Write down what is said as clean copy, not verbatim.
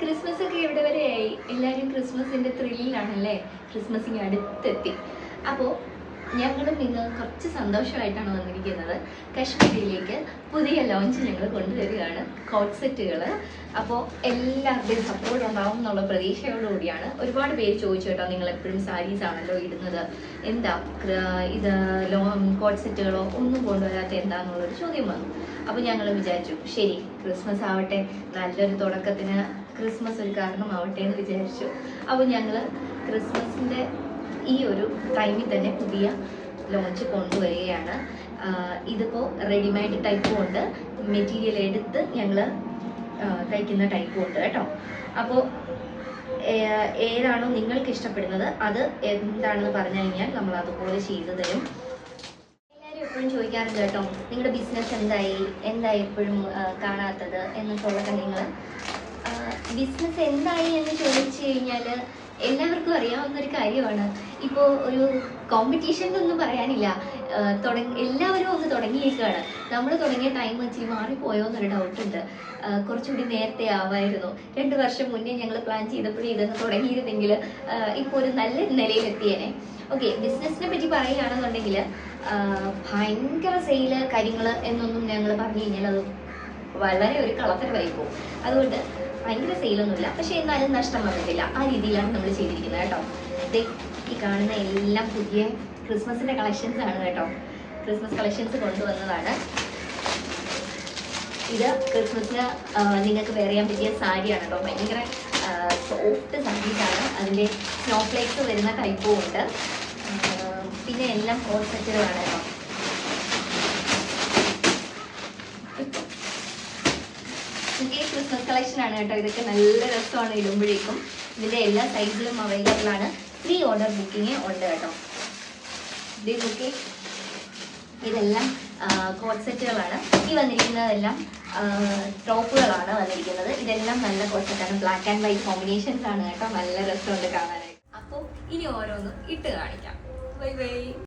Christmas ഒക്കെ ഇവിടെ വരെയായി. എല്ലാവരും ക്രിസ്മസിന്റെ ത്രില്ലിലാണല്ലേ. ക്രിസ്മസിന് അടുത്തെത്തി. അപ്പോൾ ഞങ്ങളും ഇന്ന് കുറച്ച് സന്തോഷമായിട്ടാണ് വന്നിരിക്കുന്നത്. കാശ്മീരിലേക്ക് പുതിയ ലോഞ്ച് ഞങ്ങൾ കൊണ്ടുവരികയാണ്, കോട്ട് സെറ്റുകൾ. അപ്പോൾ എല്ലാവരുടെയും സപ്പോർട്ട് ഉണ്ടാവും എന്നുള്ള പ്രതീക്ഷയോടുകൂടിയാണ്. ഒരുപാട് പേര് ചോദിച്ചു കേട്ടോ, നിങ്ങൾ എപ്പോഴും സാരീസ് ആണല്ലോ ഇടുന്നത്, എന്താ ഇത് കോട്ട് സെറ്റുകളോ ഒന്നും കൊണ്ടുവരാത്ത എന്താണെന്നുള്ളൊരു ചോദ്യം വന്നു. അപ്പോൾ ഞങ്ങൾ വിചാരിച്ചു, ശരി ക്രിസ്മസ് ആവട്ടെ, നല്ലൊരു തുടക്കത്തിന് ക്രിസ്മസ് ഒരു കാരണമാവട്ടെ എന്ന് വിചാരിച്ചു. അപ്പോൾ ഞങ്ങൾ ക്രിസ്മസിൻ്റെ ഈ ഒരു ടൈമിൽ തന്നെ പുതിയ ലോഞ്ച് കൊണ്ടുവരികയാണ്. ഇതിപ്പോൾ റെഡിമെയ്ഡ് ടൈപ്പും ഉണ്ട്, മെറ്റീരിയൽ എടുത്ത് ഞങ്ങൾ തയ്ക്കുന്ന ടൈപ്പും ഉണ്ട് കേട്ടോ. അപ്പോൾ ഏതാണോ നിങ്ങൾക്ക് ഇഷ്ടപ്പെടുന്നത് അത് എന്താണെന്ന് പറഞ്ഞു കഴിഞ്ഞാൽ നമ്മൾ അതുപോലെ ചെയ്തു തരും. എല്ലാവരും എപ്പോഴും ചോദിക്കാറുണ്ട് കേട്ടോ, നിങ്ങളുടെ ബിസിനസ് എന്തായി എപ്പോഴും കാണാത്തത് എന്നൊക്കെ ഉള്ള കാര്യങ്ങൾ. ബിസിനസ് എന്തായി എന്ന് ചോദിച്ചു കഴിഞ്ഞാൽ എല്ലാവർക്കും അറിയാവുന്നൊരു കാര്യമാണ്. ഇപ്പോൾ ഒരു കോമ്പറ്റീഷനൊന്നും പറയാനില്ല, എല്ലാവരും ഒന്ന് തുടങ്ങിയേക്കാണ്. നമ്മൾ തുടങ്ങിയ ടൈം ഇച്ചിരി മാറിപ്പോയോ എന്നൊരു ഡൗട്ടുണ്ട്. കുറച്ചുകൂടി നേരത്തെ ആവായിരുന്നു. 2 വർഷം മുന്നേ ഞങ്ങൾ പ്ലാൻ ചെയ്തപ്പോഴേ ഇതൊന്ന് തുടങ്ങിയിരുന്നെങ്കിൽ ഇപ്പോൾ ഒരു നല്ല നിലയിലെത്തിയേനെ. ഓക്കെ, ബിസിനസ്സിനെ പറ്റി പറയുകയാണെന്നുണ്ടെങ്കിൽ ഭയങ്കര സെയില് കാര്യങ്ങൾ എന്നൊന്നും ഞങ്ങൾ പറഞ്ഞു കഴിഞ്ഞാൽ അത് വളരെ ഒരു കളത്തരമായി പോകും. അതുകൊണ്ട് ഭയങ്കര സെയിലൊന്നുമില്ല, പക്ഷേ എന്നാലും നഷ്ടം വന്നിട്ടില്ല. ആ രീതിയിലാണ് നമ്മൾ ചെയ്തിരിക്കുന്നത് കേട്ടോ. ഈ കാണുന്ന എല്ലാം പുതിയ ക്രിസ്മസിൻ്റെ കളക്ഷൻസ് ആണ് കേട്ടോ. ക്രിസ്മസ് കളക്ഷൻസ് കൊണ്ടുവന്നതാണ്. ഇത് ക്രിസ്മസിന് നിങ്ങൾക്ക് വെയർ ചെയ്യാൻ പറ്റിയ സാരിയാണ് കേട്ടോ. ഭയങ്കര സോഫ്റ്റ് സാരീസാണ്. അതിൻ്റെ സ്നോ ഫ്ലേക്സ് വരുന്ന ടൈപ്പും ഉണ്ട്. പിന്നെ എല്ലാം കോട്ട് സെറ്റുകളാണ് കേട്ടോ. ക്രിസ്മസ് കളക്ഷൻ ആണ് കേട്ടോ. ഇതൊക്കെ നല്ല രസമാണ് ഇടുമ്പോഴേക്കും. ഇതിൻ്റെ എല്ലാ സൈസിലും അവൈലബിൾ ആണ്. 3 ഓർഡർ ബുക്കിംഗ് ഉണ്ട് കേട്ടോ. ഇതെല്ലാം കോട്ട് സെറ്റുകളാണ്. ഈ വന്നിരിക്കുന്നതെല്ലാം ടോപ്പുകളാണ് വന്നിരിക്കുന്നത്. ഇതെല്ലാം നല്ല കോട്ട് സെറ്റാണ്. ബ്ലാക്ക് ആൻഡ് വൈറ്റ് കോമ്പിനേഷൻസ് ആണ് കേട്ടോ. നല്ല രസമുണ്ട് കാണാനായിട്ട്. അപ്പോൾ ഇനി ഓരോന്നും ഇട്ട് കാണിക്കാം. Bye bye.